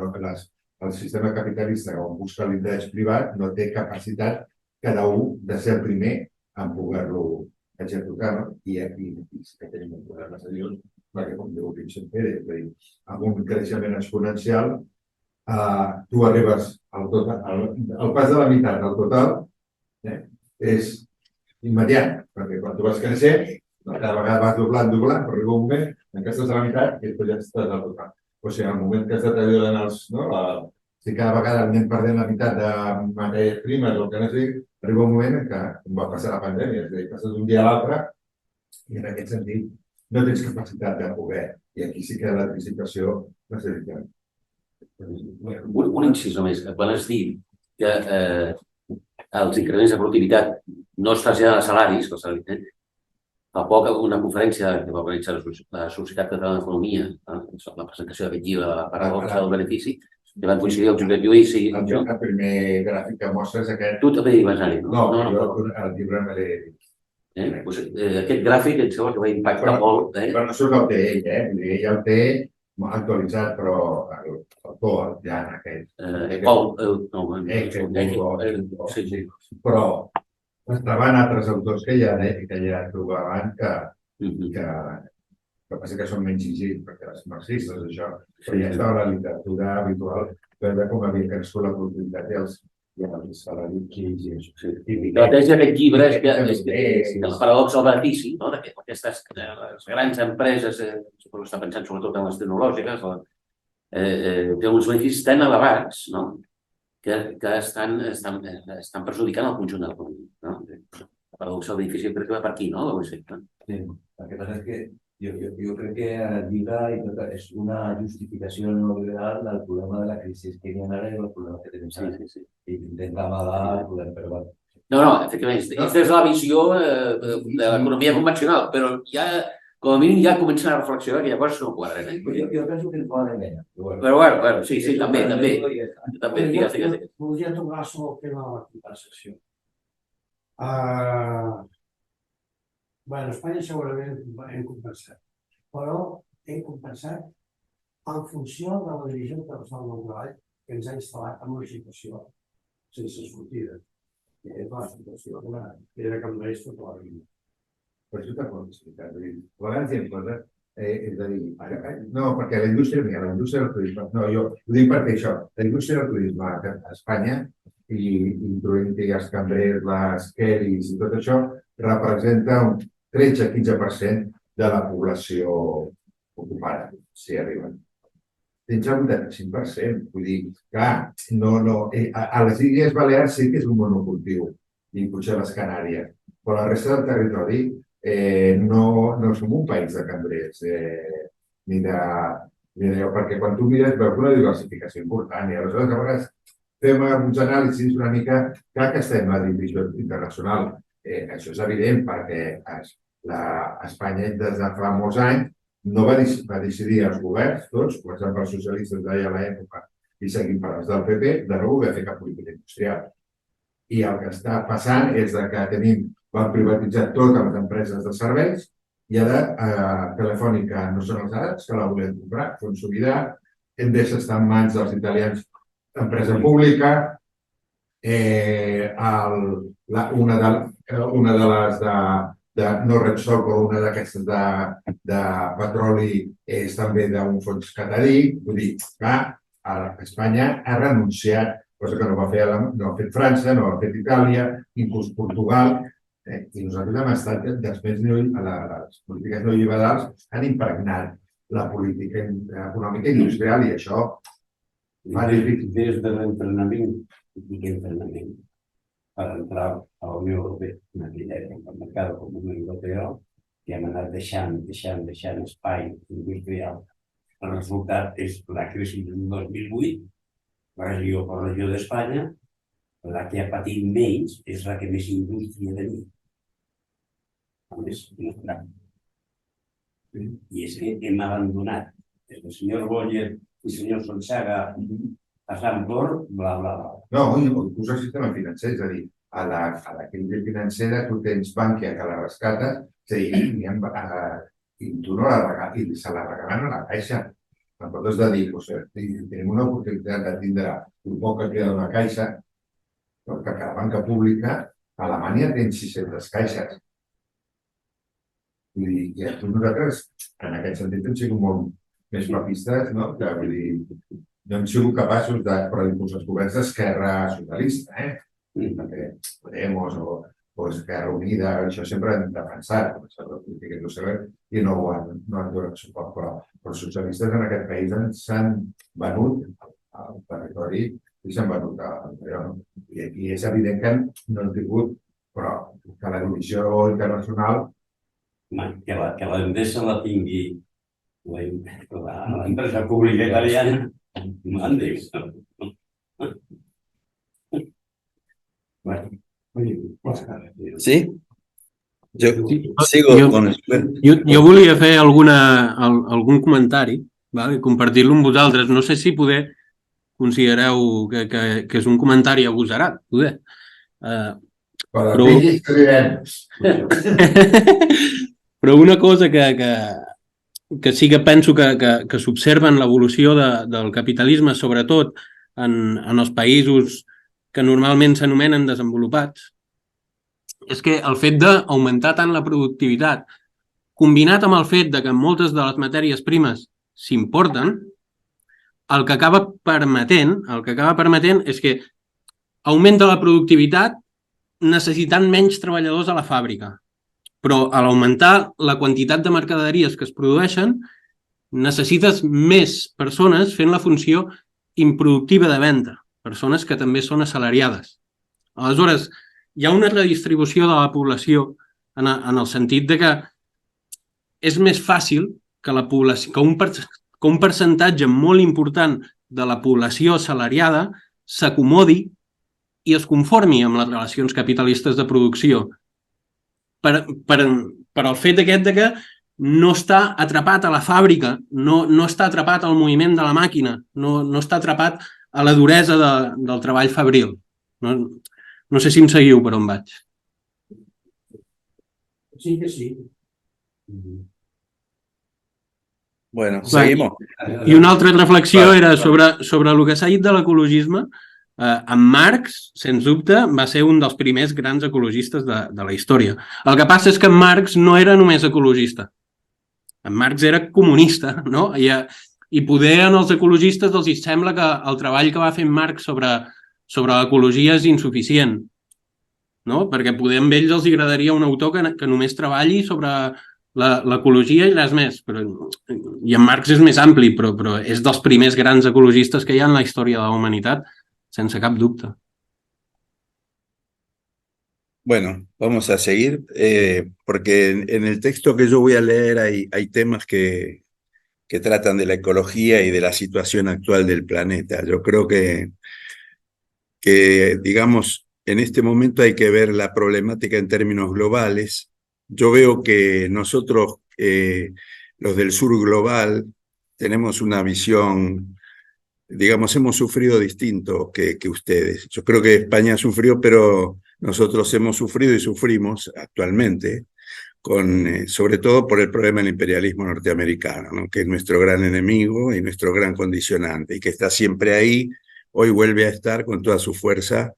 el sistema capitalista on busca l'interès privat no té capacitat cada un de ser el primer en poder-lo executar, no? I aquí sí que tenim un problema seriós, perquè, com diu Vincent Pérez, és a dir, amb un creixement exponencial, tu arribes al pas de la meitat del total, és immediat, perquè quan tu vas creixent, cada vegada vas doblant, però arriba un moment en què estàs a la meitat i després ja estàs al total. O sigui, en el moment que es deterioren si cada vegada anem perdent la meitat de matèries primes o el que no sé, arriba un moment en què va passar la pandèmia, és a dir, passes d'un dia a l'altre i en aquest sentit no tens capacitat de poder. I aquí sí que l'anticipació necessita. Un incís només. Quan has dit que els increments de productivitat no es traslladen a salaris, fa poc una conferència que va organitzar la Societat Catalana d'Economia, la presentació d'aquest llibre, La paradoxa del benefici, que van coincidir el Josep Lluís i jo. El primer gràfic que mostres és aquest. Tu també hi vas anar-hi, no? No, el llibre me l'he dit. Aquest gràfic em sembla que va impactar molt. Però no surt el té ell, ell el té actualitzat, però l'autor, el Jan aquest. Però estaven altres autors que ja trobaven que passa que són menys llegits, perquè els marxistes, això, però ja estava la literatura habitual, veure com havia crescut la productivitat i els salaris i això. La tesi d'aquest llibre és que la paradoxa del benefici, aquestes grans empreses, suposo que està pensant sobretot en les tecnològiques, té uns beneficis tan elevats que estan perjudicant el conjunt de l'economia. La paradoxa del benefici crec que va per aquí, no? Sí, el que passa és que jo crec que el llibre és una justificació neoliberal del problema de la crisi que hi ha ara i el problema que tenim ara. I intenta amagar el problema, però bueno. No, efectivament, és des de la visió de l'economia convencional, però ja, com a mínim, ja comencen a reflexionar que hi ha coses que no quadren. Jo penso que ens poden enganyar. Però bueno, sí, també. Digues. Voldria tornar sobre el tema de la compensació. Espanya segurament hem compensat, però hem compensat en funció de la divisió internacional del treball que ens ha instal·lat en una situació sense sortida. És la situació que era que em mereix tota la vida. Per això t'ho puc explicar. A vegades hi ha coses, és a dir, no, perquè la indústria del turisme, no, jo ho dic perquè això, la indústria del turisme a Espanya, i incloent-hi els cambrers, les kellys i tot això, representa un 13-15% de la població ocupada, si arriben. Tens el 85%, vull dir, clar, a les Illes Balears sí que és un monocultiu, i potser a les Canàries, però la resta del territori no som un país de cambrers, ni d'allò, perquè quan tu mires veus una diversificació important, i aleshores a vegades fem uns anàlisis una mica, clar que estem a divisió internacional. Això és evident perquè Espanya des de fa molts anys no va decidir els governs, tots, començant pels socialistes d'allà a l'època i seguint per els del PP, de no voler fer cap política industrial. I el que està passant és que van privatitzar totes les empreses de serveis i ara Telefònica no són els arabs que la volen comprar, Consolidar, Endesa està en mans dels italians, empresa pública, una de les no Repsol, però una d'aquestes de petroli és també d'un fons catarí. Vull dir, clar, Espanya ha renunciat, cosa que no ha fet França, no ha fet Itàlia, inclús Portugal, i nosaltres hem estat, després les polítiques neoliberals han impregnat la política econòmica i industrial i això fa difícil. Des de l'entrenament, i que entrenament, para entrar a la Unió Europea, en aquella època, el mercat comú europeu, que hem anat deixant espai industrial. El resultat és la crisi del 2008, regió per regió d'Espanya, la que ha patit menys és la que més indústria tenia. A més, no és gran. I és que hem abandonat des del senyor Boyer i el senyor Solchaga a Sampor, bla, bla, bla. No, inclús el sistema financer, és a dir, a la crisi financera tu tens Bankia que la rescata, és a dir, i tu no la regales, i se la regalen a la caixa. Nosaltres de dir, tenim una oportunitat de tindre un poc que queda una caixa, perquè cada banca pública, a Alemanya tens 600 caixes. I nosaltres, en aquest sentit, hem sigut molt més papistes, no? Vull dir, no hem sigut capaços de, però inclús els governs d'Esquerra Socialista, perquè Podemos o Esquerra Unida, això sempre han defensat, i no han donat suport, però els socialistes en aquest país s'han venut al territori i s'han venut al territori. I és evident que no han tingut, però que la divisió internacional que l'Endesa la tingui l'empresa pública italiana, mandi. ¿Sí? Yo sigo con el... Jo volia fer algun comentari, i compartir-lo amb vosaltres. No sé si poder considereu que és un comentari agosarat, poder. Però una cosa que sí que penso que s'observa en l'evolució del capitalisme, sobretot en els països que normalment s'anomenen desenvolupats, és que el fet d'augmentar tant la productivitat, combinat amb el fet que moltes de les matèries primes s'importen, el que acaba permetent és que augmenta la productivitat necessitant menys treballadors a la fàbrica. Però a l'augmentar la quantitat de mercaderies que es produeixen, necessites més persones fent la funció improductiva de venda, persones que també són assalariades. Aleshores, hi ha una redistribució de la població en el sentit que és més fàcil que un percentatge molt important de la població assalariada s'acomodi i es conformi amb les relacions capitalistes de producció. Per el fet aquest que no està atrapat a la fàbrica, no està atrapat al moviment de la màquina, no està atrapat a la duresa del treball fabril. No sé si em seguiu per on vaig. Sí que sí. Bueno, seguimos. I una altra reflexió era sobre el que s'ha dit de l'ecologisme. En Marx, sens dubte, va ser un dels primers grans ecologistes de la història. El que passa és que en Marx no era només ecologista. En Marx era comunista, no? I poder als ecologistes els sembla que el treball que va fer Marx sobre l'ecologia és insuficient, no? Perquè poder amb ells els agradaria un autor que només treballi sobre l'ecologia i res més. I en Marx és més ampli, però és dels primers grans ecologistes que hi ha en la història de la humanitat, sense cap dubte. Bueno, vamos a seguir, porque en el texto que yo voy a leer hay temas que tratan de la ecología y de la situación actual del planeta. Yo creo que digamos, en este momento hay que ver la problemática en términos globales. Yo veo que nosotros, los del sur global, tenemos una visión, digamos, hemos sufrido distinto que ustedes. Yo creo que España sufrió, pero nosotros hemos sufrido y sufrimos actualmente, sobre todo por el problema del imperialismo norteamericano, ¿no? Que es nuestro gran enemigo y nuestro gran condicionante, y que está siempre ahí. Hoy vuelve a estar con toda su fuerza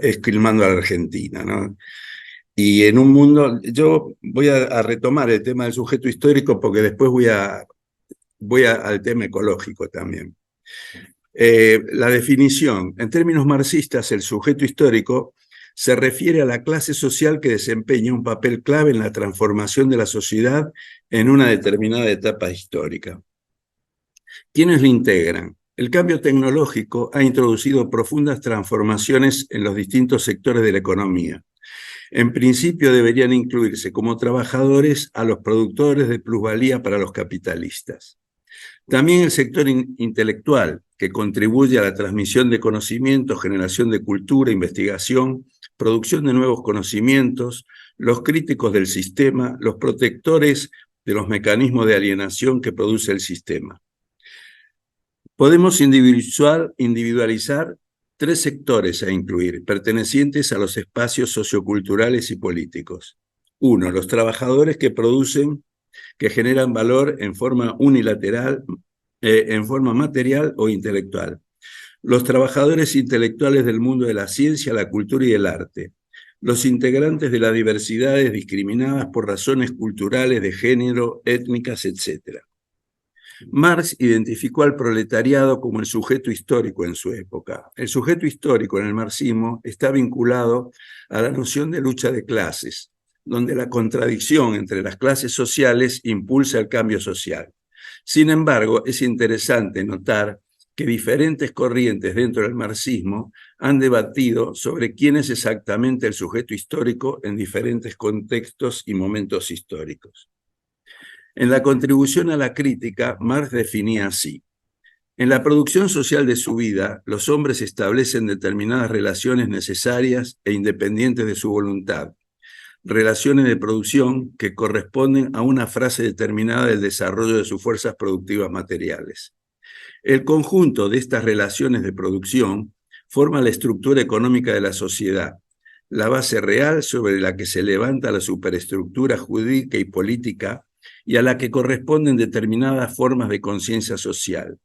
esquilmando a la Argentina, ¿no? Y en un mundo, yo voy a retomar el tema del sujeto histórico porque después voy al tema ecológico también. La definición, en términos marxistas, el sujeto histórico se refiere a la clase social que desempeña un papel clave en la transformación de la sociedad en una determinada etapa histórica. ¿Quiénes lo integran? El cambio tecnológico ha introducido profundas transformaciones en los distintos sectores de la economía. En principio deberían incluirse como trabajadores a los productores de plusvalía para los capitalistas. También el sector intelectual, que contribuye a la transmisión de conocimientos, generación de cultura, investigación, producción de nuevos conocimientos, los críticos del sistema, los protectores de los mecanismos de alienación que produce el sistema. Podemos individualizar 3 sectores a incluir, pertenecientes a los espacios socioculturales y políticos. 1. Los trabajadores que producen, que generan valor en forma unilateral, en forma material o intelectual. Los trabajadores intelectuales del mundo de la ciencia, la cultura y el arte. Los integrantes de las diversidades discriminadas por razones culturales, de género, étnicas, etc. Marx identificó al proletariado como el sujeto histórico en su época. El sujeto histórico en el marxismo está vinculado a la noción de lucha de clases, donde la contradicción entre las clases sociales impulsa el cambio social. Sin embargo, es interesante notar que diferentes corrientes dentro del marxismo han debatido sobre quién es exactamente el sujeto histórico en diferentes contextos y momentos históricos. En la contribución a la crítica, Marx definía así: en la producción social de su vida, los hombres establecen determinadas relaciones necesarias e independientes de su voluntad, relaciones de producción que corresponden a una fase determinada del desarrollo de sus fuerzas productivas materiales. El conjunto de estas relaciones de producción forma la estructura económica de la sociedad, la base real sobre la que se levanta la superestructura jurídica y política y a la que corresponden determinadas formas de conciencia social.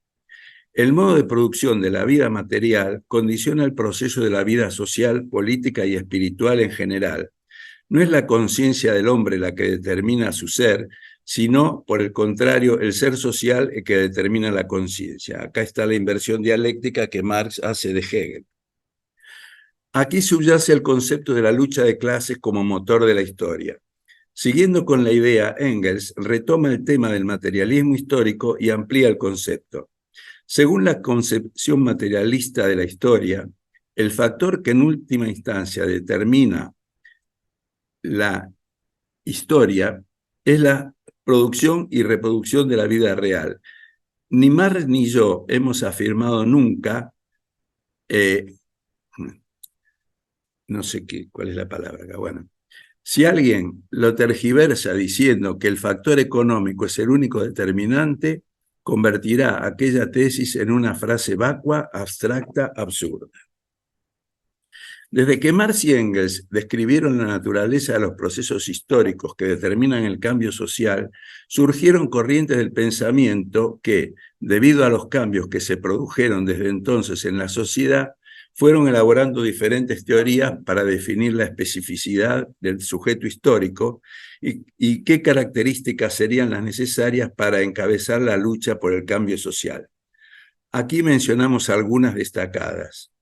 El modo de producción de la vida material condiciona el proceso de la vida social, política y espiritual en general. No es la conciencia del hombre la que determina su ser, sino, por el contrario, el ser social el que determina la conciencia. Acá está la inversión dialéctica que Marx hace de Hegel. Aquí subyace el concepto de la lucha de clases como motor de la historia. Siguiendo con la idea, Engels retoma el tema del materialismo histórico y amplía el concepto. Según la concepción materialista de la historia, el factor que en última instancia determina la historia es la producción y reproducción de la vida real. Ni Marx ni yo hemos afirmado nunca, no sé cuál es la palabra acá, bueno. Si alguien lo tergiversa diciendo que el factor económico es el único determinante, convertirá aquella tesis en una frase vacua, abstracta, absurda. Desde que Marx y Engels describieron la naturaleza de los procesos históricos que determinan el cambio social, surgieron corrientes del pensamiento que, debido a los cambios que se produjeron desde entonces en la sociedad, fueron elaborando diferentes teorías para definir la especificidad del sujeto histórico y qué características serían las necesarias para encabezar la lucha por el cambio social. Aquí mencionamos algunas destacadas.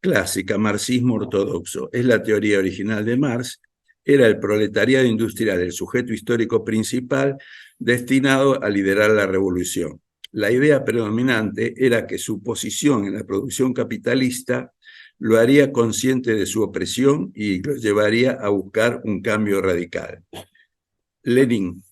Clásica, marxismo ortodoxo, es la teoría original de Marx, era el proletariado industrial el sujeto histórico principal destinado a liderar la revolución. La idea predominante era que su posición en la producción capitalista lo haría consciente de su opresión y lo llevaría a buscar un cambio radical. Lenin,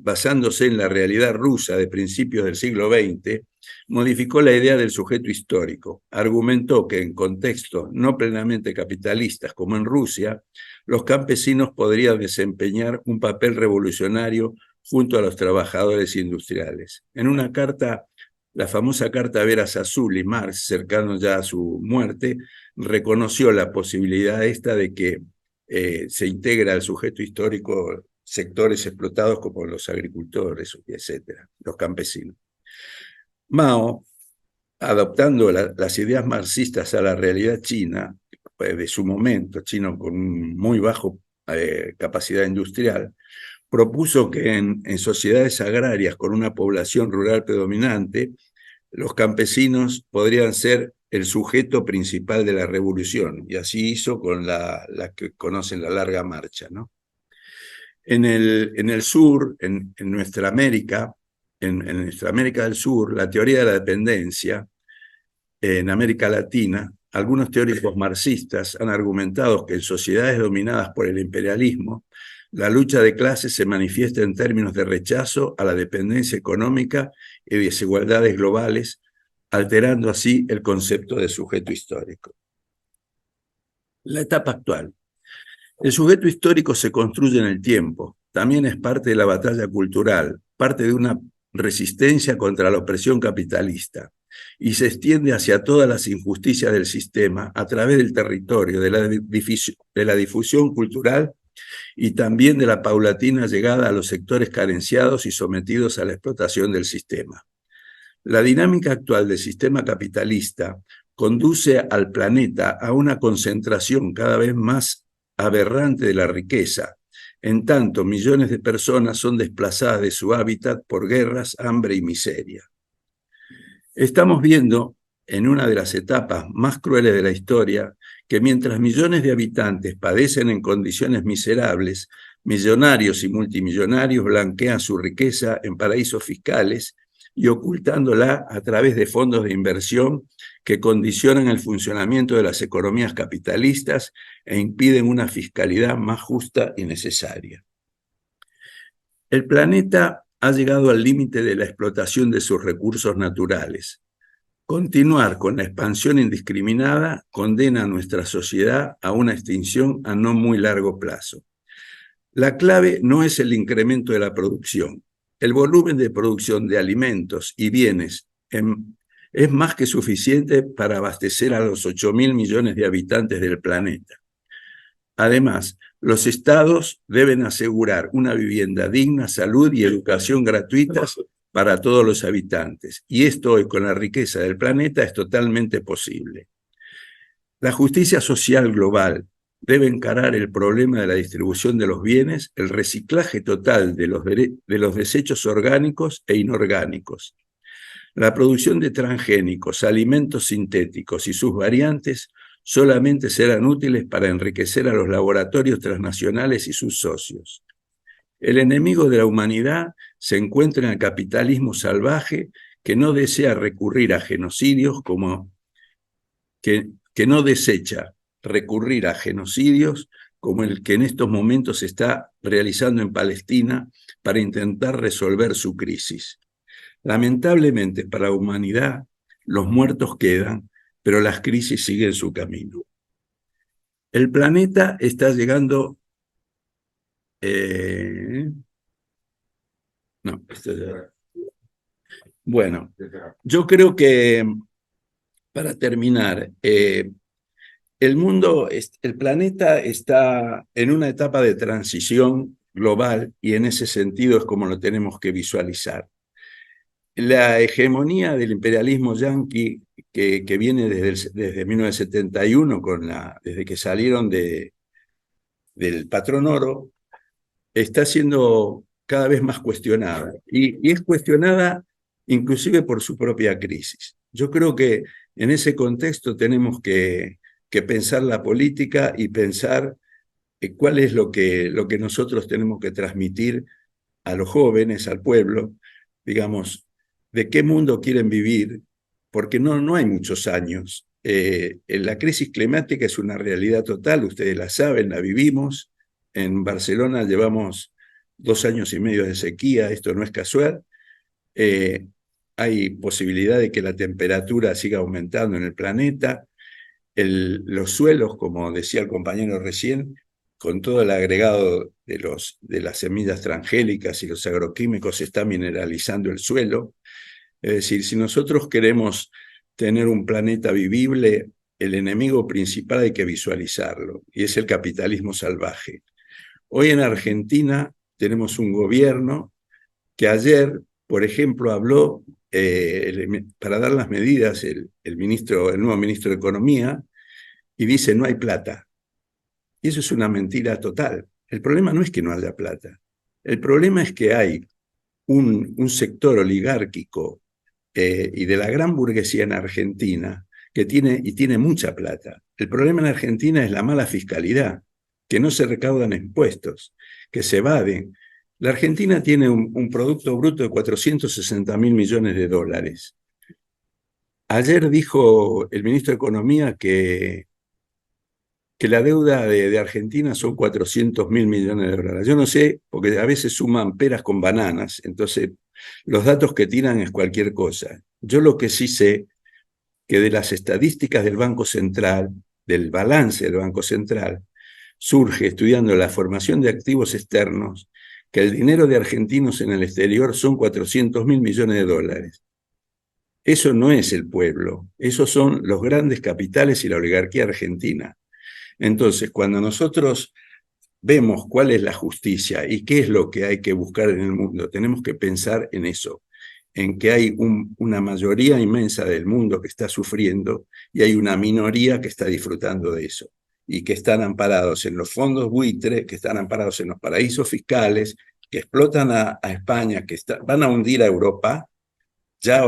basándose en la realidad rusa de principios del siglo XX, modificó la idea del sujeto histórico. Argumentó que en contextos no plenamente capitalistas como en Rusia, los campesinos podrían desempeñar un papel revolucionario junto a los trabajadores industriales. En una carta, la famosa carta Vera-Sassuli, Marx, cercano ya a su muerte, reconoció la posibilidad esta de que se integra al sujeto histórico sectores explotados como los agricultores, etcétera, los campesinos. Mao, adoptando las ideas marxistas a la realidad china, de su momento, chino con muy bajo capacidad industrial, propuso que en sociedades agrarias con una población rural predominante, los campesinos podrían ser el sujeto principal de la revolución, y así hizo con la que conocen la Larga Marcha, ¿no? En el sur, en nuestra América, en nuestra América del Sur, la teoría de la dependencia, en América Latina, algunos teóricos marxistas han argumentado que en sociedades dominadas por el imperialismo, la lucha de clases se manifiesta en términos de rechazo a la dependencia económica y desigualdades globales, alterando así el concepto de sujeto histórico. La etapa actual. El sujeto histórico se construye en el tiempo, también es parte de la batalla cultural, parte de una resistencia contra la opresión capitalista, y se extiende hacia todas las injusticias del sistema a través del territorio, de la difusión cultural y también de la paulatina llegada a los sectores carenciados y sometidos a la explotación del sistema. La dinámica actual del sistema capitalista conduce al planeta a una concentración cada vez más aberrante de la riqueza, en tanto millones de personas son desplazadas de su hábitat por guerras, hambre y miseria. Estamos viendo, en una de las etapas más crueles de la historia, que mientras millones de habitantes padecen en condiciones miserables, millonarios y multimillonarios blanquean su riqueza en paraísos fiscales y ocultándola a través de fondos de inversión que condicionan el funcionamiento de las economías capitalistas e impiden una fiscalidad más justa y necesaria. El planeta ha llegado al límite de la explotación de sus recursos naturales. Continuar con la expansión indiscriminada condena a nuestra sociedad a una extinción a no muy largo plazo. La clave no es el incremento de la producción. El volumen de producción de alimentos y bienes es más que suficiente para abastecer a los 8.000 millones de habitantes del planeta. Además, los estados deben asegurar una vivienda digna, salud y educación gratuitas para todos los habitantes. Y esto hoy, con la riqueza del planeta, es totalmente posible. La justicia social global debe encarar el problema de la distribución de los bienes, el reciclaje total de los desechos orgánicos e inorgánicos. La producción de transgénicos, alimentos sintéticos y sus variantes solamente serán útiles para enriquecer a los laboratorios transnacionales y sus socios. El enemigo de la humanidad se encuentra en el capitalismo salvaje que no desea recurrir a genocidios que no desecha recurrir a genocidios como el que en estos momentos se está realizando en Palestina para intentar resolver su crisis. Lamentablemente para la humanidad, los muertos quedan, pero las crisis siguen su camino. El planeta está llegando... Bueno, yo creo que, para terminar, el planeta está en una etapa de transición global y en ese sentido es como lo tenemos que visualizar. La hegemonía del imperialismo yanqui que viene desde 1971, desde que salieron del patrón oro, está siendo cada vez más cuestionada y es cuestionada inclusive por su propia crisis. Yo creo que en ese contexto tenemos que pensar la política y pensar cuál es lo que nosotros tenemos que transmitir a los jóvenes, al pueblo, digamos, de qué mundo quieren vivir, porque no hay muchos años. La crisis climática es una realidad total, ustedes la saben, la vivimos. En Barcelona llevamos 2 años y medio de sequía, esto no es casual. Hay posibilidad de que la temperatura siga aumentando en el planeta. Los suelos, como decía el compañero recién, con todo el agregado de las semillas transgénicas y los agroquímicos, se está mineralizando el suelo. Es decir, si nosotros queremos tener un planeta vivible, el enemigo principal hay que visualizarlo, y es el capitalismo salvaje. Hoy en Argentina tenemos un gobierno que ayer, por ejemplo, habló para dar las medidas el nuevo ministro de Economía, y dice no hay plata. Y eso es una mentira total. El problema no es que no haya plata. El problema es que hay un sector oligárquico y de la gran burguesía en Argentina que tiene mucha plata. El problema en Argentina es la mala fiscalidad, que no se recaudan impuestos, que se evaden. La Argentina tiene un Producto Bruto de 460.000 millones de dólares. Ayer dijo el ministro de Economía que la deuda de Argentina son 400.000 millones de dólares. Yo no sé, porque a veces suman peras con bananas, entonces los datos que tiran es cualquier cosa. Yo lo que sí sé, que de las estadísticas del Banco Central, del balance del Banco Central, surge, estudiando la formación de activos externos, que el dinero de argentinos en el exterior son 400.000 millones de dólares. Eso no es el pueblo, esos son los grandes capitales y la oligarquía argentina. Entonces, cuando nosotros vemos cuál es la justicia y qué es lo que hay que buscar en el mundo, tenemos que pensar en eso, en que hay una mayoría inmensa del mundo que está sufriendo y hay una minoría que está disfrutando de eso, y que están amparados en los fondos buitre, que están amparados en los paraísos fiscales, que explotan a España, que van a hundir a Europa, ya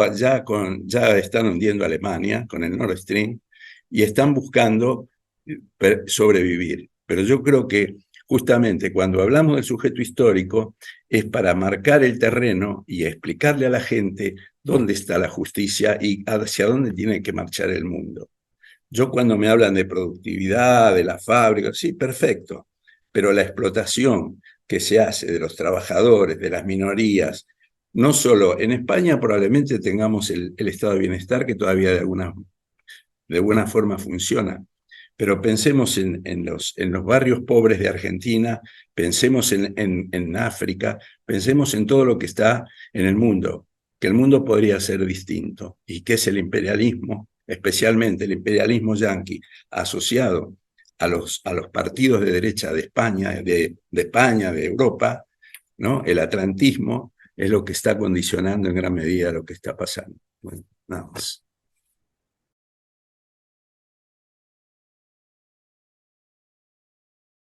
están hundiendo a Alemania con el Nord Stream, y están buscando sobrevivir. Pero yo creo que justamente cuando hablamos del sujeto histórico es para marcar el terreno y explicarle a la gente dónde está la justicia y hacia dónde tiene que marchar el mundo. Yo cuando me hablan de productividad, de la fábrica, sí, perfecto, pero la explotación que se hace de los trabajadores, de las minorías, no solo en España probablemente tengamos el estado de bienestar que todavía de alguna forma funciona, pero pensemos en los barrios pobres de Argentina, pensemos en África, pensemos en todo lo que está en el mundo, que el mundo podría ser distinto, y que es el imperialismo, especialmente el imperialismo yanqui, asociado a los partidos de derecha de España, de Europa, ¿no? El atlantismo es lo que está condicionando en gran medida lo que está pasando. Bueno, nada más.